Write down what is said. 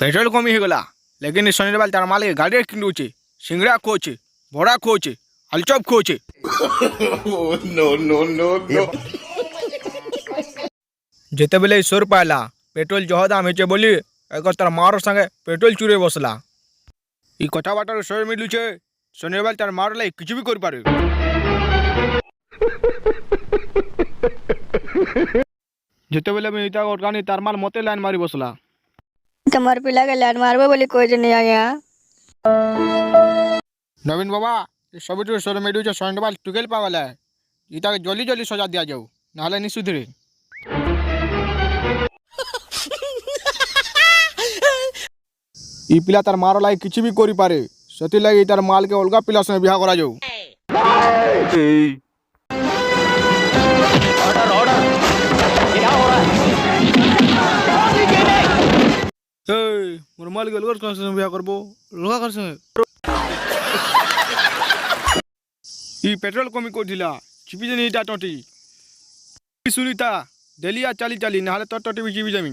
Petrol कमी हो गला लेकिन शनि बाल तार माल के गाड़ी किनुचे सिंगड़ा खोचे बड़ा खोचे अलचप खोचे नो नो नो नो जिते बेले सोर पाला पेट्रोल जह दाम होचे बोली एक तार मार संगे पेट्रोल चुरे बसला ई कथा बाटर सोर मिलुचे शनि बाल तार मार लाई किछ भी कर पारे जिते बेले मैं इता organi तार माल मते लाइन मारी बसला तुम्हारे पिला के लाइन मारबो बोली कोई नहीं आया। नवीन बाबा सब सोर मिलुचे शनि बाल टुकेल पावला है इता जल्दी जल्दी सजा दिया जाऊ नाले नहीं सुधरे ई पिला तार मार लाई किछ भी करि पारे सती लगी तार माल के अलगा पिला संगे बियाह करा जाऊ ऑर्डर ऑर्डर क्या हो रहा है? ए मोर माल के अलगा संगे बियाह करबो अलगा कर संगे ई पेट्रोल कमी को दिला चिपी जनी इटा टटी सुनीता देलिया चाली चाली नाले तो टटी भी चिपी जमी